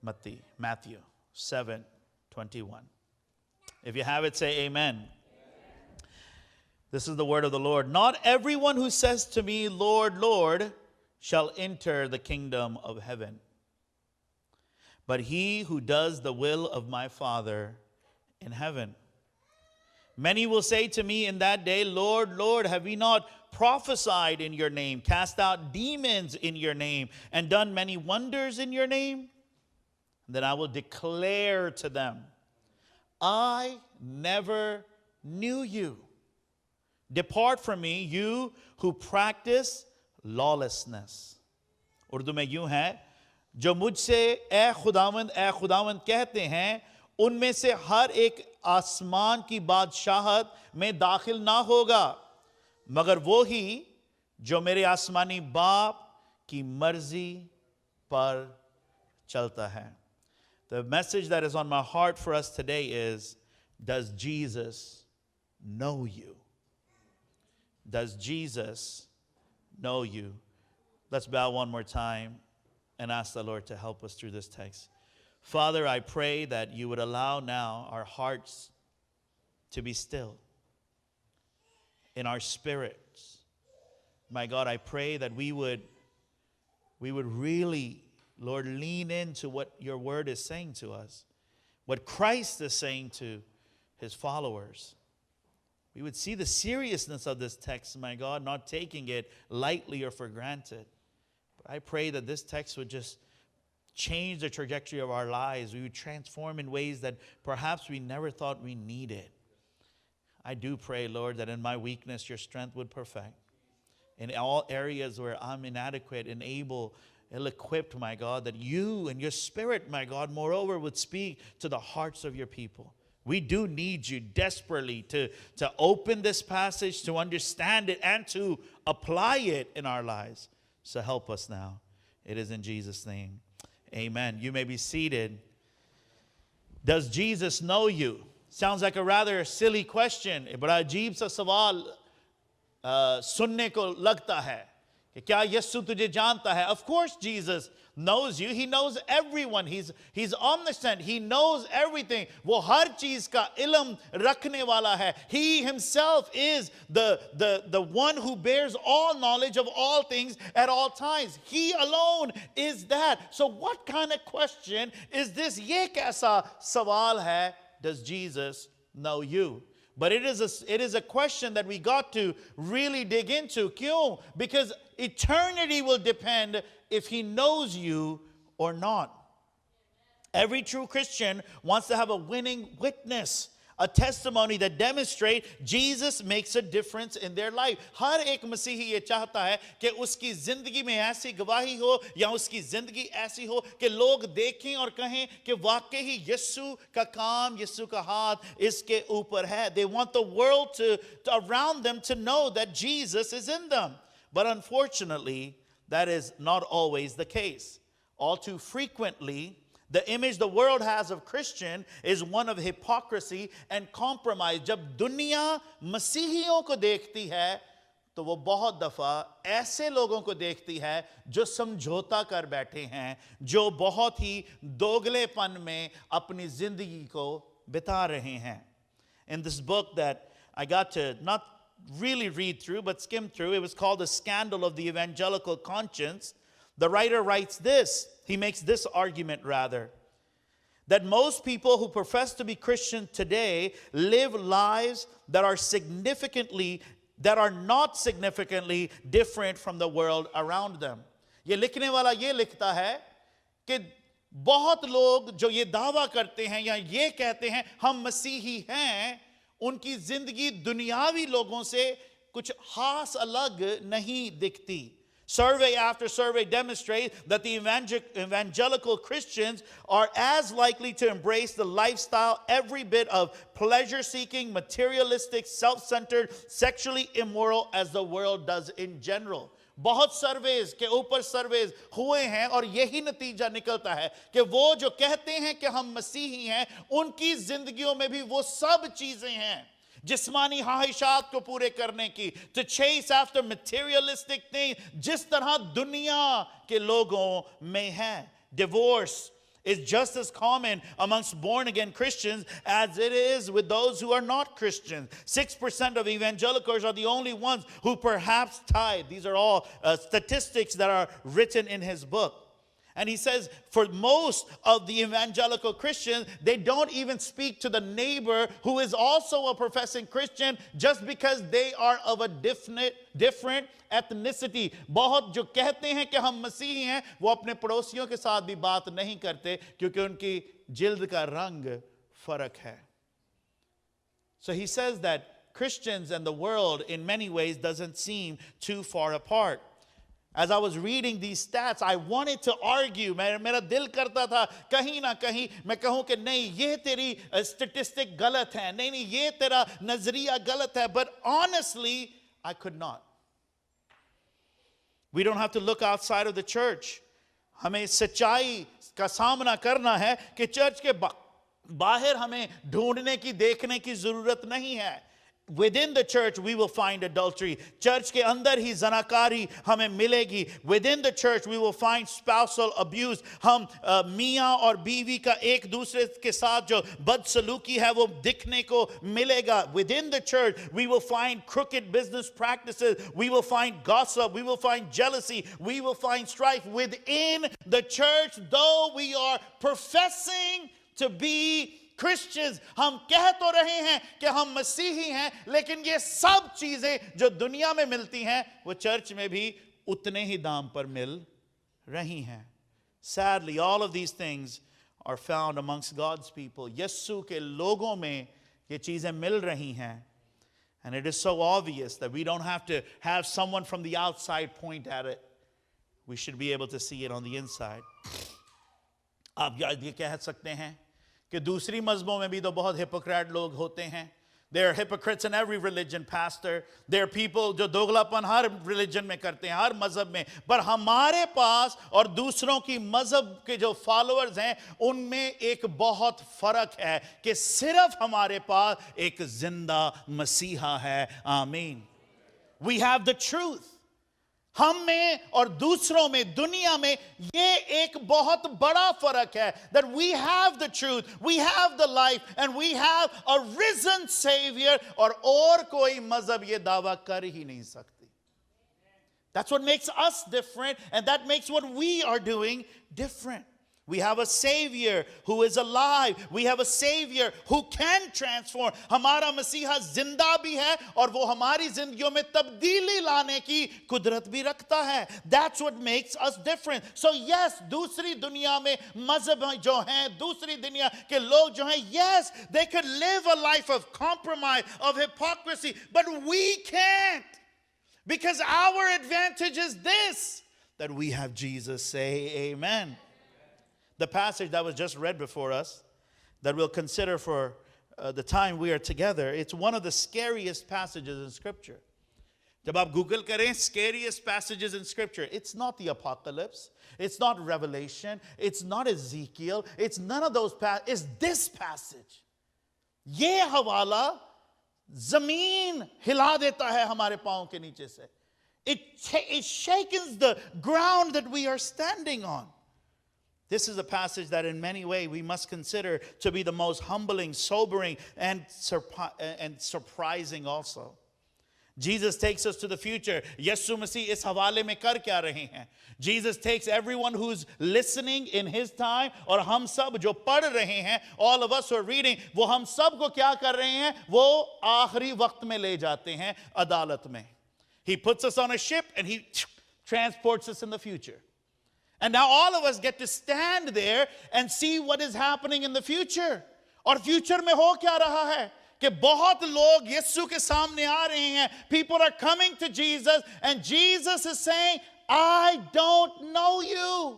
Matthew 7:21. If you have it, say amen. This is the word of the Lord. Not everyone who says to me, Lord, Lord, shall enter the kingdom of heaven, but he who does the will of my Father in heaven. Many will say to me in that day, Lord, Lord, have we not prophesied in your name, cast out demons in your name, and done many wonders in your name? Then I will declare to them, I never knew you. Depart from me, you who practice lawlessness. Urdu में यूं है, जो मुझसे ए खुदावंद कहते हैं, उनमें से हर एक आसमान की बादशाहत में दाखिल ना होगा, मगर वो ही जो मेरे आसमानी बाप की मर्जी पर चलता है. The message that is on my heart for us today is, does Jesus know you? Does Jesus know you? Let's bow one more time and ask the Lord to help us through this text. Father, I pray that you would allow now our hearts to be still in our spirits. My God, I pray that we would really, Lord, lean into what your word is saying to us, what Christ is saying to his followers. We would see the seriousness of this text, my God, not taking it lightly or for granted. But I pray that this text would just change the trajectory of our lives. We would transform in ways that perhaps we never thought we needed. I do pray, Lord, that in my weakness, your strength would perfect. In all areas where I'm inadequate, ill-equipped, my God, that you and your Spirit, my God, moreover, would speak to the hearts of your people. We do need you desperately to open this passage, to understand it, and to apply it in our lives. So help us now. It is in Jesus' name. Amen. You may be seated. Does Jesus know you? Sounds like a rather silly question. बड़ा अजीब सा सवाल सुनने को लगता है कि क्या यीशु तुझे जानता है? Of course Jesus knows you. He knows everyone. He's omniscient. He knows everything. वो हर चीज का इल्म रखने वाला है. He himself is the one who bears all knowledge of all things at all times. He alone is that. So what kind of question is this? ये कैसा सवाल है? Does Jesus know you? But it is a question that we got to really dig into. क्यों? Because eternity will depend if he knows you or not. Every true Christian wants to have a winning witness, a testimony that demonstrates Jesus makes a difference in their life. हर एक मसीही ये चाहता है कि उसकी जिंदगी में ऐसी गवाही हो या उसकी जिंदगी ऐसी हो कि लोग देखें और कहें कि वाकई ही यीशु का काम, यीशु का हाथ इसके ऊपर है. They want the world to around them to know that Jesus is in them. But unfortunately, that is not always the case. All too frequently, the image the world has of Christian is one of hypocrisy and compromise. जब दुनिया मसीहियों को देखती है, तो वो बहुत दफा ऐसे लोगों को देखती है जो समझौता कर बैठे हैं, जो बहुत ही दोगलेपन में अपनी जिंदगी को बिता रहे हैं. In this book that I got to not really read through, but skim through, it was called The Scandal of the Evangelical Conscience. The writer writes this. He makes this argument rather, that most people who profess to be Christian today live lives that are not significantly different from the world around them. ये लिखने वाला ये लिखता है कि बहुत लोग जो ये दावा करते हैं या ये कहते हैं हम मसीही हैं, उनकी जिंदगी दुनियावी लोगों से कुछ खास अलग नहीं दिखती. Survey after survey demonstrates that the evangelical Christians are as likely to embrace the lifestyle every bit of pleasure-seeking, materialistic, self-centered, sexually immoral as the world does in general. बहुत सर्वेज के ऊपर सर्वेज हुए हैं और यही नतीजा निकलता है कि वो जो कहते हैं कि हम मसीही हैं, उनकी जिंदगियों में भी वो सब चीजें हैं जिस्मानी ख्वाहिशात को पूरे करने की, to chase after materialistic things, जिस तरह दुनिया के लोगों में है. Divorce is just as common amongst born-again Christians as it is with those who are not Christians. 6% of evangelicals are the only ones who perhaps tithe. These are all statistics that are written in his book. And he says, for most of the evangelical Christians, they don't even speak to the neighbor who is also a professing Christian just because they are of a different ethnicity. बहुत जो कहते हैं कि हम मसीही हैं, वो अपने पड़ोसियों के साथ भी बात नहीं करते क्योंकि उनकी जिल्द का रंग फर्क है. So he says that Christians and the world in many ways doesn't seem too far apart. As I was reading these stats, I wanted to argue. मेरा दिल करता था कहीं ना कहीं मैं कहूँ कि नहीं ये तेरी statistic गलत है, नहीं ये तेरा नजरिया गलत है. But honestly, I could not. We don't have to look outside of the church. हमें सच्चाई का सामना करना है कि चर्च के बाहर हमें ढूंढने की देखने की जरूरत नहीं है. Within the church we will find adultery. Church के अंदर ही ज़नाकारी हमें मिलेगी. Within the church we will find spousal abuse. हम मियाँ और बीवी का एक दूसरे के साथ जो बदसलूकी है वो दिखने को मिलेगा. Within the church we will find crooked business practices. We will find gossip. We will find jealousy. We will find strife. Within the church, though we are professing to be Christians, हम कह तो रहे हैं कि हम मसीही हैं, लेकिन ये सब चीजें जो दुनिया में मिलती हैं वो चर्च में भी उतने ही दाम पर मिल रही हैं. Sadly, all of these things are found amongst God's people. यीशु के लोगों में ये चीजें मिल रही हैं. And it is so obvious that we don't have to have someone from the outside point at it. We should be able to see it on the inside. आप ये कह सकते हैं कि दूसरी मज़हबों में भी तो बहुत hypocrite लोग होते हैं. There are hypocrites in every religion, pastor. There are people जो दोगलापन हर religion में करते हैं, हर मज़हब में. पर हमारे पास और दूसरों की मज़हब के जो followers हैं, उनमें एक बहुत फ़र्क है कि सिर्फ हमारे पास एक जिंदा मसीहा है. आमीन. We have the truth. हम में और दूसरों में दुनिया में ये एक बहुत बड़ा फर्क है. That we have the truth, we have the life, and we have a risen savior. और कोई मजहब ये दावा कर ही नहीं सकती. That's what makes us different, and that makes what we are doing different. We have a savior who is alive. We have a savior who can transform. हमारा मसीहा जिंदा भी है और वो हमारी जिंदगियों में तब्दीली लाने की कुदरत भी रखता है. That's what makes us different. So yes, दूसरी दुनिया में मजहब जो हैं, दूसरी दुनिया के लोग जो हैं, yes, they could live a life of compromise, of hypocrisy, but we can't. Because our advantage is this, that we have Jesus. Say amen. The passage that was just read before us, that we'll consider for the time we are together, it's one of the scariest passages in Scripture. जब आप Google करें scariest passages in Scripture, it's not the Apocalypse, it's not Revelation, it's not Ezekiel, it's none of those passages, it's this passage. ये हवाला ज़मीन हिला देता है हमारे पाँव के नीचे से. It shakens the ground that we are standing on. This is a passage that in many ways we must consider to be the most humbling, sobering, and surprising also. Jesus takes us to the future. यीशु मसीह इस हवाले में कर क्या रहे हैं? Jesus takes everyone who's listening in his time, और हम सब जो पढ़ रहे हैं, all of us who are reading, वो हम सब को क्या कर रहे हैं? वो आखिरी वक्त में ले जाते हैं अदालत में. He puts us on a ship and he transports us in the future. And now all of us get to stand there and see what is happening in the future. और future में हो क्या रहा है? कि बहुत लोग यीशु के सामने आ रहे हैं. People are coming to Jesus and Jesus is saying, I don't know you.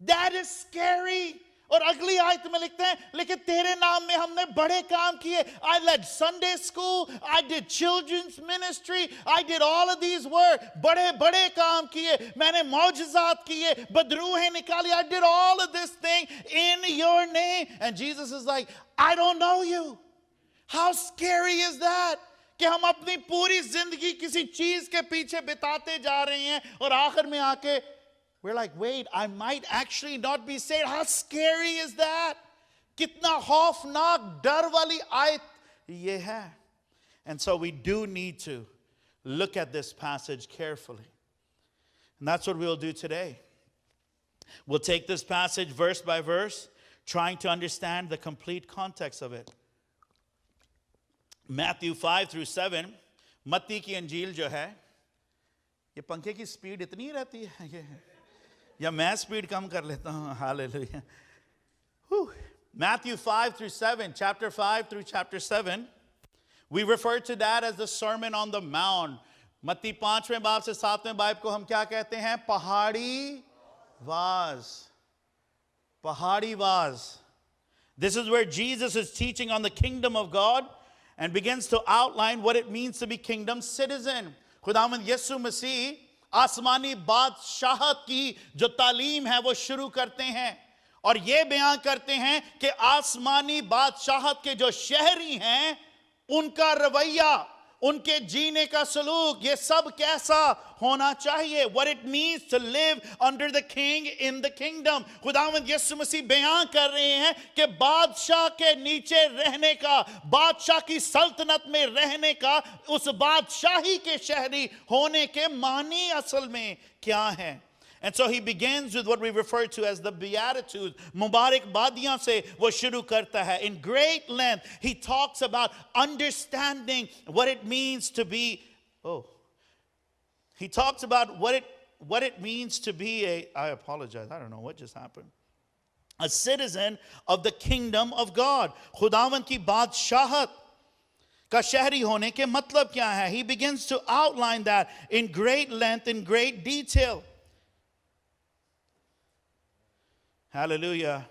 That is scary. और अगली आयत में लिखते हैं, लेकिन तेरे नाम में हमने बड़े काम किए. I led Sunday school, I did children's ministry, I did all of these work. बड़े बड़े काम किए, मैंने मौजज़ात किए, बदरूहें निकाली. I did all of this thing in your name. And Jesus is like, I don't know you. How scary is that? कि हम अपनी पूरी जिंदगी किसी चीज के पीछे बिताते जा रहे हैं और आखिर में आके we're like, wait, I might actually not be saved. How scary is that? Kitna खौफनाक डर वाली आयत ये है. And so we do need to look at this passage carefully. And that's what we'll do today. We'll take this passage verse by verse, trying to understand the complete context of it. Matthew 5 through 7, मत्ती की अंजील जो है, ये पंखे की speed इतनी रहती है ये, या मैं स्पीड कम कर लेता हूँ. Hallelujah. Matthew 5 through 7, chapter 5 through chapter 7, we refer to that as the Sermon on the Mount. मत्ती 5वें बाब से 7वें बाब को हम क्या कहते हैं? पहाड़ी was. Pahadi was. This is where Jesus is teaching on the kingdom of God and begins to outline what it means to be kingdom citizen. खुदावंद यीशु मसीह आसमानी बादशाहत की जो तालीम है वो शुरू करते हैं और ये बयान करते हैं कि आसमानी बादशाहत के जो शहरी हैं उनका रवैया, उनके जीने का सलूक, ये सब कैसा होना चाहिए. What it means to live under the king in the kingdom. खुदावंद यीशु मसीह बयान कर रहे हैं कि बादशाह के नीचे रहने का, बादशाह की सल्तनत में रहने का, उस बादशाही के शहरी होने के मानी असल में क्या है. And so he begins with what we refer to as the Beatitudes. Mubarak Badiyan se wo shuru karta hai. In great length, he talks about understanding what it means to be, he talks about what it means to be I apologize, I don't know what just happened. A citizen of the kingdom of God. Khudawan ki badshahat का शहरी होने के मतलब क्या है? He begins to outline that in great length, in great detail. Hallelujah.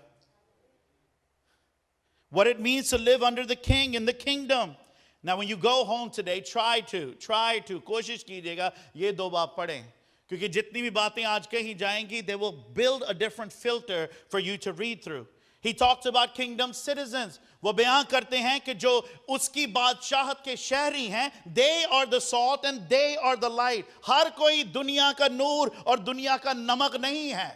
What it means to live under the king in the kingdom. Now when you go home today, try to, कोशिश कीजिएगा ये 2 बार पढ़ें. क्योंकि जितनी भी बातें आज कही जाएंगी, they will build a different filter for you to read through. He talks about kingdom citizens. वो बयान करते हैं कि जो उसकी बादशाहत के शहरी हैं, they are the salt and they are the light. हर कोई दुनिया का नूर और दुनिया का नमक नहीं है.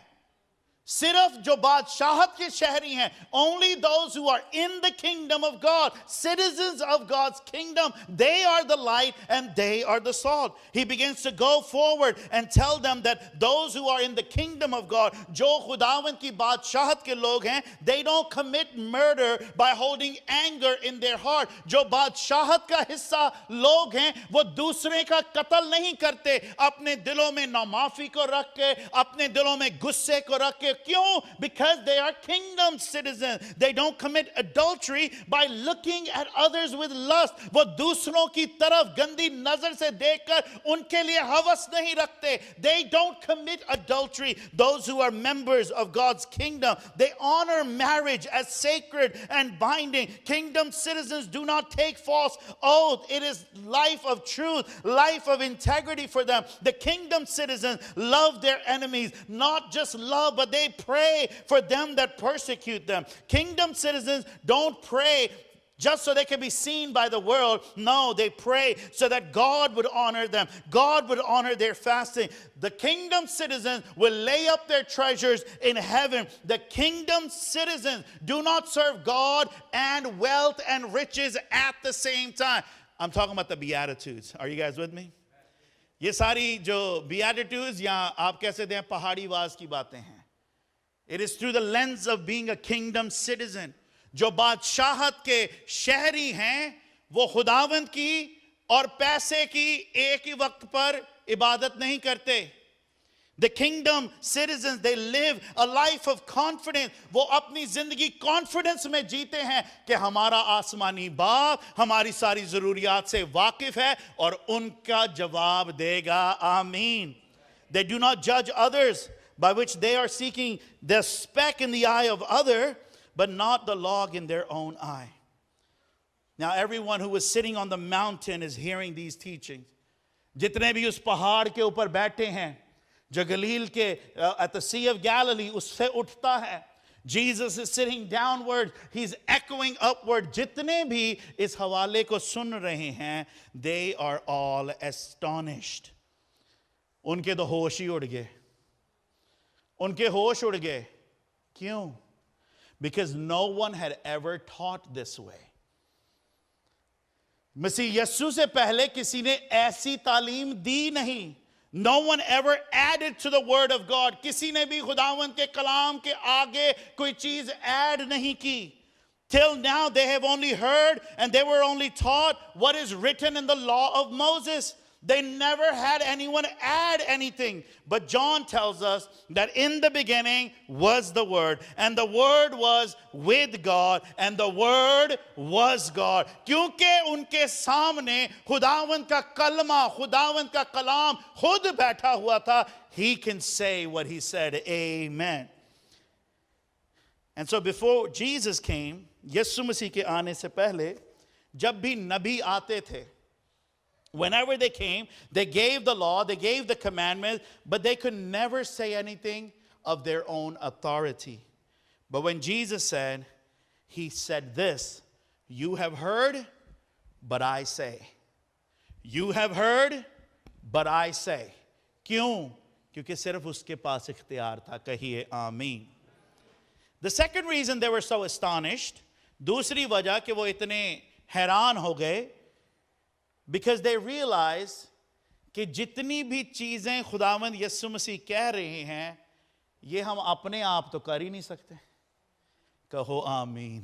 सिर्फ जो बादशाहत के शहरी हैं, only those who are in the kingdom of God, citizens of God's kingdom, they are the light and they are the salt. He begins to go forward and tell them that those who are in the kingdom of God, जो खुदावंद की बादशाहत के लोग हैं, they don't commit murder by holding anger in their heart. जो बादशाहत का हिस्सा लोग हैं, वो दूसरे का कत्ल नहीं करते, अपने दिलों में नामाफी को रख के, अपने दिलों में गुस्से को रख के. क्यों? Because they are kingdom citizens. They don't commit adultery by looking at others with lust. वो दूसरों की तरफ गंदी नजर से देखकर उनके लिए हवस नहीं रखते. They don't commit adultery. Those who are members of God's kingdom, they honor marriage as sacred and binding. Kingdom citizens do not take false oath. It is life of truth, life of integrity for them. The kingdom citizens love their enemies, not just love, but they pray for them that persecute them. Kingdom citizens don't pray just so they can be seen by the world. No, they pray so that God would honor them. God would honor their fasting. The kingdom citizens will lay up their treasures in heaven. The kingdom citizens do not serve God and wealth and riches at the same time. I'm talking about the Beatitudes. Are you guys with me? ये सारी जो Beatitudes या आप कह सकते हैं पहाड़ी वास की बातें हैं. It is through the lens of being a kingdom citizen. जो बादशाहत के शहरी हैं, वो खुदावंद की और पैसे की एक ही वक्त पर इबादत नहीं करते. The kingdom citizens, they live a life of confidence. वो अपनी जिंदगी confidence में जीते हैं कि हमारा आसमानी बाप हमारी सारी ज़रूरियात से वाकिफ है और उनका जवाब देगा. आमीन. They do not judge others by which they are seeking the speck in the eye of other, but not the log in their own eye. Now everyone who was sitting on the mountain is hearing these teachings. जितने भी उस पहाड़ के ऊपर बैठे हैं, जो गलील के at the Sea of Galilee उससे उठता है. Jesus is sitting downward, he's echoing upward. जितने भी इस हवाले को सुन रहे हैं, they are all astonished. उनके तो होश ही उड़ गए. उनके होश उड़ गए. क्यों? Because no one had ever taught this way. मसीह यस्सु से पहले किसी ने ऐसी तालीम दी नहीं. No one ever added to the word of God. किसी ने भी खुदावंद के कलाम के आगे कोई चीज ऐड नहीं की. Till now they have only heard and they were only taught what is written in the law of Moses. They never had anyone add anything. But John tells us that in the beginning was the Word, and the Word was with God, and the Word was God. क्योंकि उनके सामने खुदावंद का कलमा, खुदावंद का कलाम खुद बैठा हुआ था. He can say what he said. Amen. And so before Jesus came, यीशु मसीह के आने से पहले, जब भी नबी आते थे, whenever they came, they gave the law, they gave the commandments, but they could never say anything of their own authority. But when Jesus said, he said this, you have heard, but I say. You have heard, but I say. क्यों? क्योंकि सिर्फ उसके पास इख्तियार था. कहिए आमीन. The second reason they were so astonished, दूसरी वजह कि वो इतने हैरान हो गए, because they realized कि जितनी भी चीजें खुदावंद यीशु मसीह कह रहे हैं, ये हम अपने आप तो कर ही नहीं सकते. कहो आमीन.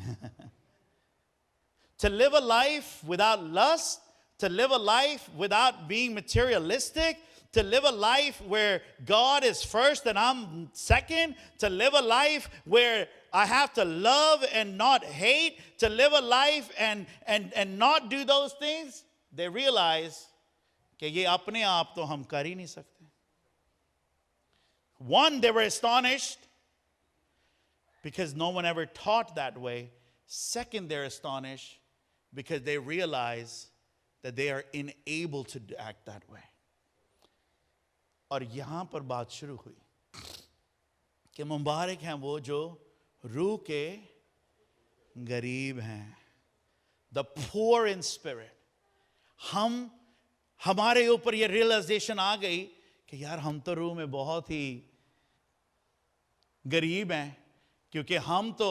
To live a life without lust, to live a life without being materialistic, to live a life where God is first and I'm second, to live a life where I have to love and not hate, to live a life and not do those things, they realize कि ये अपने आप तो हम कर ही नहीं सकते. One, they were astonished because no one ever taught that way. Second, they're astonished because they realize that they are unable to act that way. और यहां पर बात शुरू हुई कि मुबारक हैं वो जो रूह के गरीब हैं, the poor in spirit. हमारे ऊपर ये रियलाइजेशन आ गई कि यार हम तो रूह में बहुत ही गरीब हैं, क्योंकि हम तो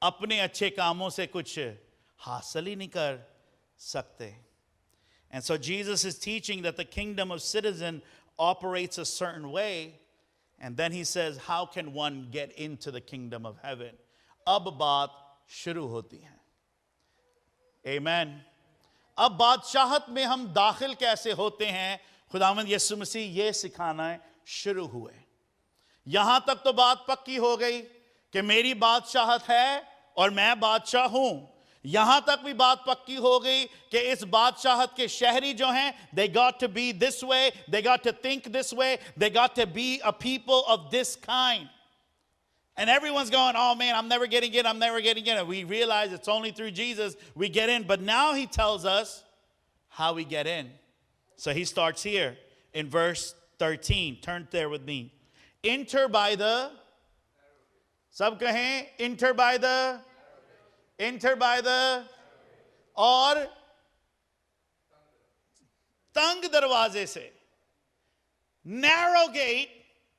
अपने अच्छे कामों से कुछ हासिल ही नहीं कर सकते. And so Jesus is teaching that the kingdom of citizen operates a certain way, and then he says, how can one get into the kingdom of heaven? अब बात शुरू होती है. Amen. अब बादशाहत में हम दाखिल कैसे होते हैं, खुदावंद यीशु मसीह ये सिखाना शुरू हुए. यहां तक तो बात पक्की हो गई कि मेरी बादशाहत है और मैं बादशाह हूं. यहां तक भी बात पक्की हो गई कि इस बादशाहत के शहरी जो हैं, they got to be this way, they got to think this way, they got to be a people of this kind. And everyone's going, oh man, I'm never getting in, I'm never getting in. And we realize it's only through Jesus we get in. But now he tells us how we get in. So he starts here in verse 13. Turn there with me. Enter by the, sab kahen, enter by the, और तंग दरवाजे से. Narrow gate,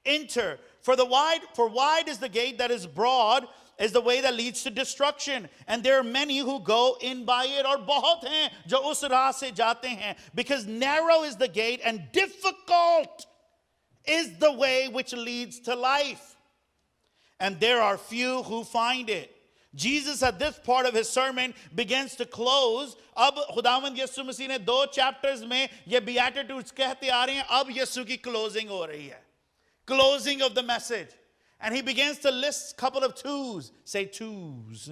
enter. For wide is the gate that is broad, is the way that leads to destruction, and there are many who go in by it. और बहुत हैं जो उस राह से जाते हैं. Because narrow is the gate and difficult is the way which leads to life, and there are few who find it. Jesus at this part of his sermon begins to close. अब खुदावंद यीशु मसीह ने 2 chapters में ये beatitudes कहते आ रहे हैं. अब यीशु की closing हो रही है. Closing of the message. And he begins to list a couple of twos. Say twos.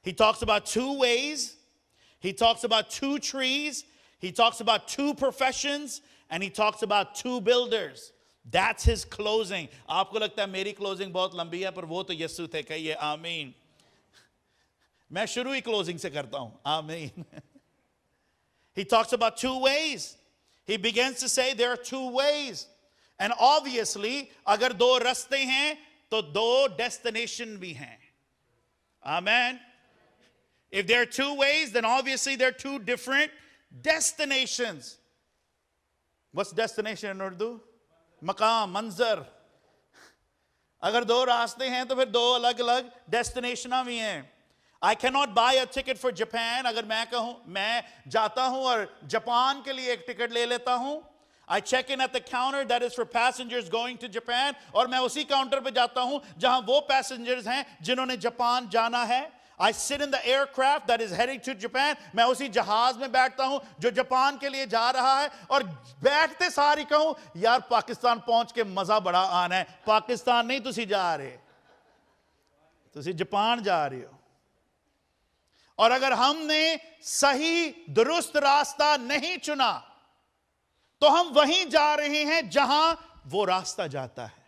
He talks about 2 ways. He talks about 2 trees. He talks about 2 professions. And he talks about 2 builders. That's his closing. आपको लगता है मेरी closing बहुत लंबी है, पर वो तो यीशु थे. कहिए आमीन. मैं शुरू ही closing से करता हूं. आमीन. He talks about 2 ways. He begins to say there are 2 ways. And obviously, अगर 2 रास्ते हैं, तो 2 destination भी हैं. Amen. If there are 2 ways, then obviously there are 2 different destinations. What's destination in Urdu? Maqam, manzar. अगर दो रास्ते हैं तो फिर दो अलग अलग डेस्टिनेशन भी हैं. I cannot buy a ticket for Japan. अगर मैं कहूं मैं जाता हूं और जापान के लिए एक टिकट ले लेता हूं. I check in at the counter that is for passengers going to Japan. और मैं उसी काउंटर पे जाता हूं जहां वो पैसेंजर्स हैं जिन्होंने जापान जाना है. I sit in the aircraft that is heading to Japan. मैं उसी जहाज में बैठता हूं जो जापान के लिए जा रहा है और बैठते सारी कहूं यार पाकिस्तान पहुंच के मजा बड़ा आना है. पाकिस्तान नहीं तुसी जा रहे, तुसी जापान जा रहे हो. और अगर हमने सही दुरुस्त रास्ता नहीं चुना तो हम वहीं जा रहे हैं जहां वो रास्ता जाता है.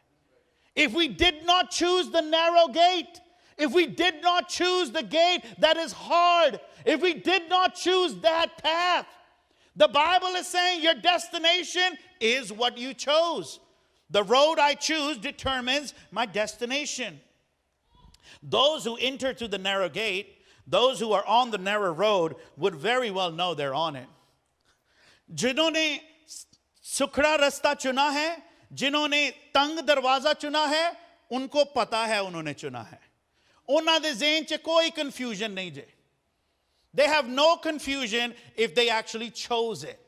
If we did not choose the narrow gate, if we did not choose the gate that is hard, if we did not choose that path, the Bible is saying your destination is what you chose. The road I choose determines my destination. Those who enter through the narrow gate, those who are on the narrow road, would very well know they're on it. जिन्होंने सुखड़ा रास्ता चुना है, जिन्होंने तंग दरवाजा चुना है, उनको पता है उन्होंने चुना है. उन्हां दे ज़हन च कोई confusion नहीं जे. They have no confusion if they actually chose it.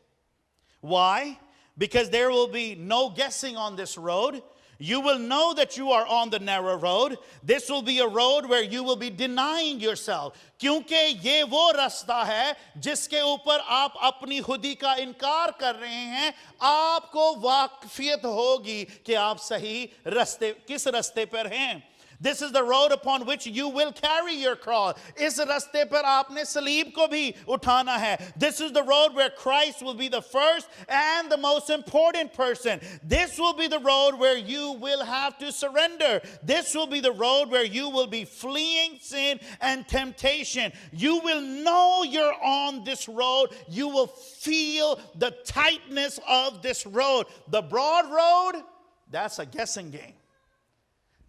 Why? Because there will be no guessing on this road. You will know that you are on the narrow road. This will be a road where you will be denying yourself. क्योंकि ये वो रास्ता है जिसके ऊपर आप अपनी खुदी का इनकार कर रहे हैं. आपको वाकफियत होगी कि आप सही रास्ते किस रास्ते पर हैं. This is the road upon which you will carry your cross. इस रास्ते पर आपने सलीब को भी उठाना है. This is the road where Christ will be the first and the most important person. This will be the road where you will have to surrender. This will be the road where you will be fleeing sin and temptation. You will know you're on this road. You will feel the tightness of this road. The broad road, that's a guessing game.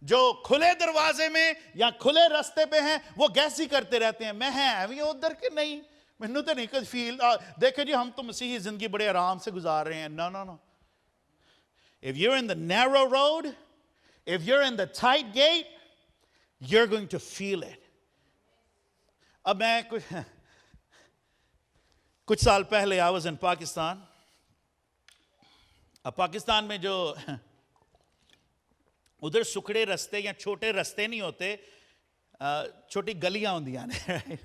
जो खुले दरवाजे में या खुले रास्ते पे हैं वो गैस ही करते रहते हैं. मैं है अभी उधर के नहीं, मैंने तो नहीं कुछ फील. देखो जी हम तो मसीही जिंदगी बड़े आराम से गुजार रहे हैं. No. If you're in the narrow road, if you're in the tight gate, you're going to feel it. अब मैं कुछ साल पहले I was in Pakistan. अब पाकिस्तान में जो उधर सुखड़े रास्ते या छोटे रास्ते नहीं होते, छोटी गलियां होंदियां ने.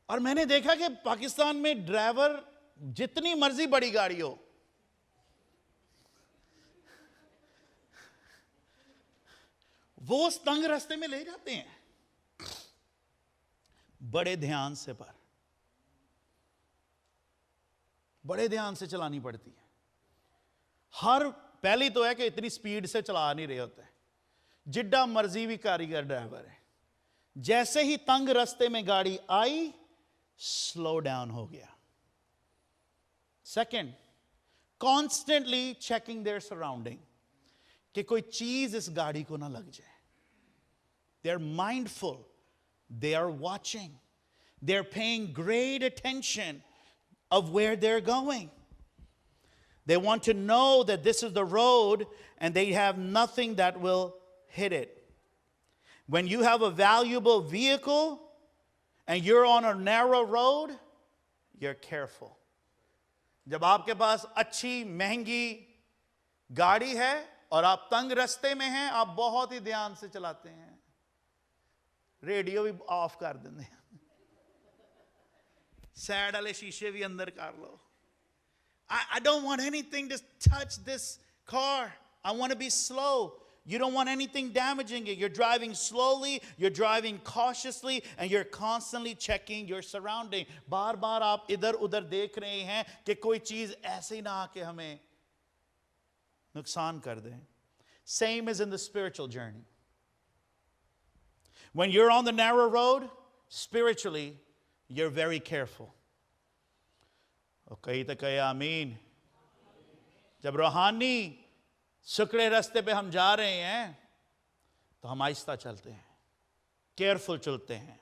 और मैंने देखा कि पाकिस्तान में ड्राइवर जितनी मर्जी बड़ी गाड़ी हो, वो उस तंग रास्ते में ले जाते हैं बड़े ध्यान से. पर बड़े ध्यान से चलानी पड़ती है. हर पहली तो है कि इतनी स्पीड से चला नहीं रहे होते. जिड्डा मर्जी भी कारीगर ड्राइवर है, जैसे ही तंग रास्ते में गाड़ी आई स्लो डाउन हो गया. Second, constantly checking their surrounding कि कोई चीज इस गाड़ी को ना लग जाए. They are mindful, they are watching, they are paying great attention of where they're going. They want to know that this is the road and they have nothing that will hit it. When you have a valuable vehicle and you're on a narrow road, you're careful. जब आपके पास अच्छी महंगी गाड़ी है और आप तंग रास्ते में हैं, आप बहुत ही ध्यान से चलाते हैं. रेडियो भी ऑफ कर देते हैं, साइड वाले शीशे भी अंदर कर लो. I don't want anything to touch this car. I want to be slow. You don't want anything damaging it. You're driving slowly, you're driving cautiously, and you're constantly checking your surrounding. बार बार आप इधर उधर देख रहे हैं कि कोई चीज ऐसे ही ना आके हमें नुकसान कर दे. Same as in the spiritual journey. When you're on the narrow road, spiritually, you're very careful. कहीं तो कहे आमीन. जब रूहानी सुकड़े रास्ते पे हम जा रहे हैं तो हम आहिस्ता चलते हैं, केयरफुल चलते हैं.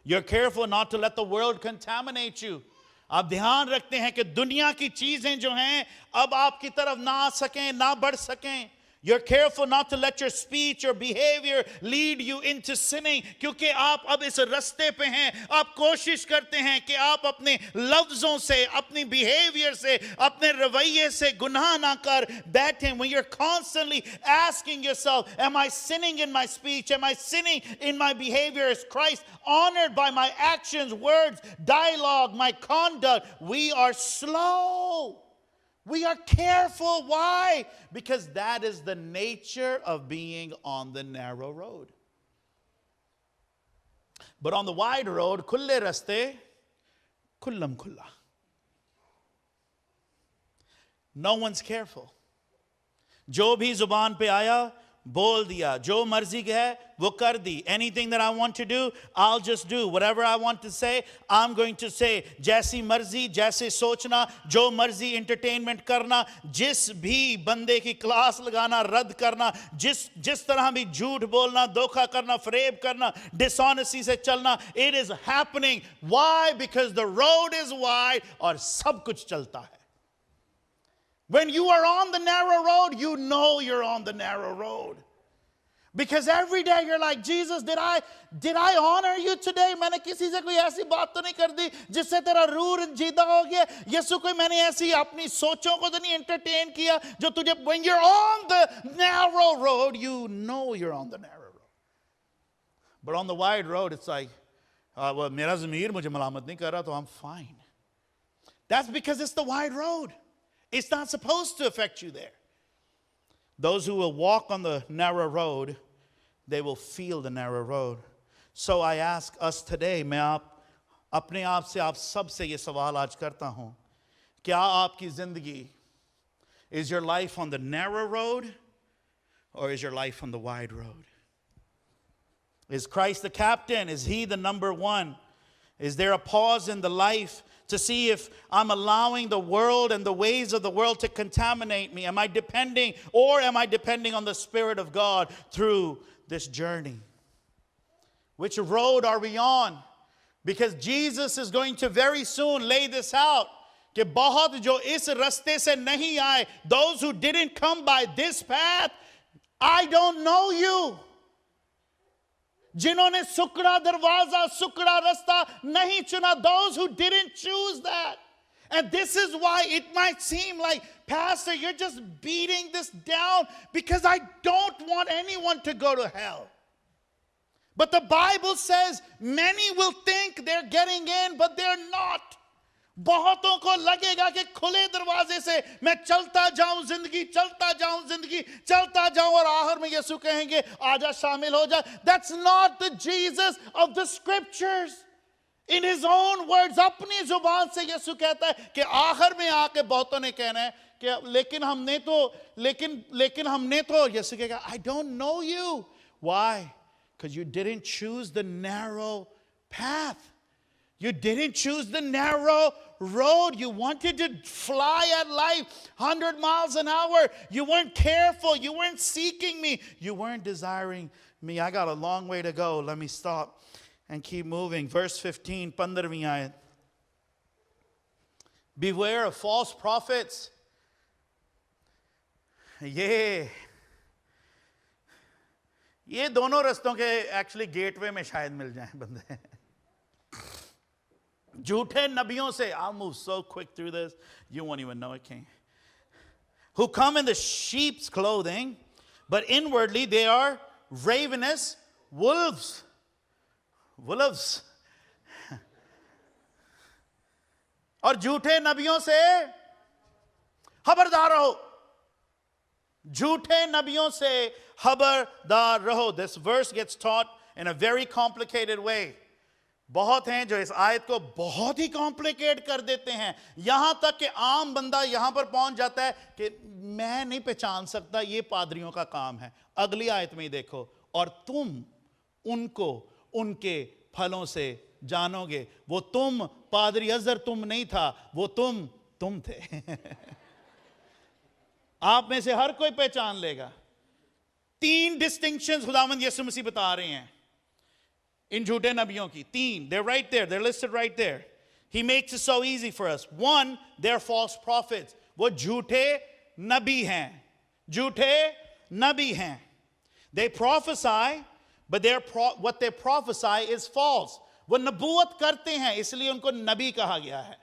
You're careful not to let the world contaminate you. आप ध्यान रखते हैं कि दुनिया की चीजें जो हैं अब आपकी तरफ ना आ सकें, ना बढ़ सकें. You're careful not to let your speech or behavior lead you into sinning. क्योंकि आप अब इस रास्ते पे हैं. आप कोशिश करते हैं कि आप अपने लफ्जों से, अपनी behavior से, अपने रवैये से गुनाह ना कर बैठें. When you're constantly asking yourself, am I sinning in my speech? Am I sinning in my behavior? Is Christ honored by my actions, words, dialogue, my conduct? We are slow. We are careful. Why? Because that is the nature of being on the narrow road. But on the wide road, khulle raste, khullam khulla. No one's careful. जो भी जुबान पे आया बोल दिया. जो मर्जी है वो कर दी. Anything that I want to do, I'll just do. Whatever I want to say, I'm going to say. जैसी मर्जी, जैसे सोचना, जो मर्जी entertainment करना, जिस भी बंदे की क्लास लगाना, रद्द करना, जिस तरह भी झूठ बोलना, धोखा करना, फरेब करना, dishonesty से चलना, it is happening. Why? Because the road is wide और सब कुछ चलता है. When you are on the narrow road, you know you're on the narrow road. Because every day you're like, Jesus, did I honor you today? मैंने किसी से कोई ऐसी बात तो नहीं कर दी जिससे तेरा रूह रंजीदा हो गया. यीशु कोई मैंने ऐसी अपनी सोचों को तो नहीं entertain किया जो तुझे. When you're on the narrow road, you know you're on the narrow road. But on the wide road, it's like, well, मेरा ज़मीर मुझे मलामत नहीं कर रहा तो I'm fine. That's because it's the wide road. It's not supposed to affect you there. Those who will walk on the narrow road, they will feel the narrow road. So I ask us today, मैं अपने आप से आप सब से ये सवाल आज करता हूँ. क्या आपकी ज़िंदगी, is your life on the narrow road or is your life on the wide road? Is Christ the captain? Is he the number one? Is there a pause in the life to see if I'm allowing the world and the ways of the world to contaminate me? Am I depending on the Spirit of God through this journey? Which road are we on? Because Jesus is going to very soon lay this out. कि बहुत जो इस रास्ते से नहीं आए, those who didn't come by this path, I don't know you. जिन्होंने सुकड़ा दरवाजा, सुकड़ा रास्ता नहीं चुना, those who didn't choose that. And this is why it might seem like, Pastor, you're just beating this down because I don't want anyone to go to hell. But the Bible says many will think they're getting in, but they're not. बहुतों को लगेगा कि खुले दरवाजे से मैं चलता जाऊं जिंदगी, चलता जाऊं और आखिर में यीशु कहेंगे आजा शामिल हो जा. That's not the Jesus of the scriptures. In his own words, अपनी जुबान से यीशु कहता है कि आखिर में आके बहुतों ने कहना है कि लेकिन हमने तो यीशु कहेगा, I don't know you. Why? Because you didn't choose the narrow path. You didn't choose the narrow road. You wanted to fly at life 100 miles an hour. You weren't careful. You weren't seeking me. You weren't desiring me. I got a long way to go. Let me stop and keep moving. Verse 15, 15वीं आयत. Beware of false prophets. ये दोनों रास्तों के actually gateway में शायद मिल जाएं बंदे. झूठे नबियों से, I'll move so quick through this, you won't even know it, King. Who come in the sheep's clothing, but inwardly they are ravenous wolves. Wolves. और झूठे नबियों से खबरदार रहो. झूठे नबियों से खबरदार रहो. This verse gets taught in a very complicated way. बहुत हैं जो इस आयत को बहुत ही कॉम्प्लिकेट कर देते हैं, यहां तक कि आम बंदा यहां पर पहुंच जाता है कि मैं नहीं पहचान सकता, ये पादरियों का काम है. अगली आयत में देखो, और तुम उनको उनके फलों से जानोगे. वो तुम पादरी अज़हर तुम नहीं था, वो तुम थे. आप में से हर कोई पहचान लेगा. 3 डिस्टिंक्शंस खुदावंद यीशु मसीह बता रहे हैं इन झूठे नबियों की. 3, they're right there, they're listed right there. He makes it so easy for us. 1, they're false prophets. वो झूठे नबी हैं. झूठे नबी हैं. They prophesy, but what they prophesy is false. वो नबूवत करते हैं, इसलिए उनको नबी कहा गया है.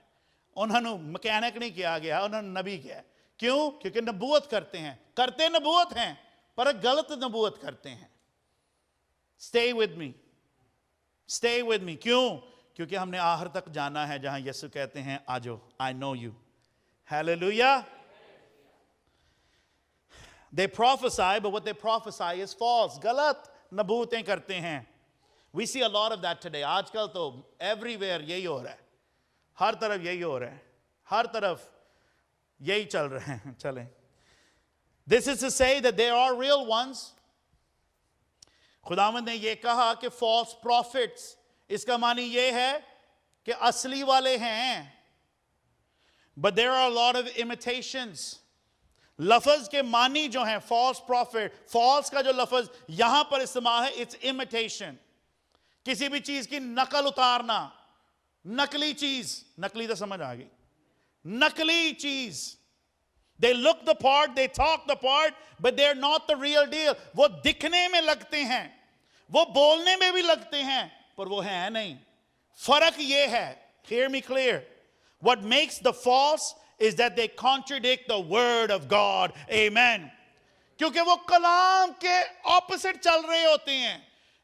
उन्होंने मैकेनिक नहीं किया गया, उन्होंने नबी किया. क्यों? क्योंकि नबूवत करते हैं, करते नबूवत हैं, पर गलत नबूवत करते हैं. Stay with me. Stay with me. क्यों? क्योंकि हमने आखिर तक जाना है जहां यीशु कहते हैं आजो, I know you. Hallelujah. They prophesy, but what they prophesy is false. गलत नबूतें करते हैं. We see a lot of that today. आजकल तो everywhere यही हो रहा है, हर तरफ यही हो रहा है, हर तरफ यही चल रहे हैं. चलें. This is to say that there are real ones. खुदावंद ने ये कहा कि false prophets, इसका मानी ये है कि असली वाले हैं. But there are a lot of imitations. लफ्ज के मानी जो हैं false prophet, false का जो लफ्ज यहां पर इस्तेमाल है, it's imitation. किसी भी चीज की नकल उतारना, नकली चीज, नकली तो समझ आ गई, नकली चीज. They look the part, they talk the part, but they're not the real deal. वो दिखने में लगते हैं, वो बोलने में भी लगते हैं, पर वो है नहीं. फर्क ये है, hear me clear. What makes the false is that they contradict the word of God. Amen. क्योंकि वो कलाम के opposite चल रहे होते हैं,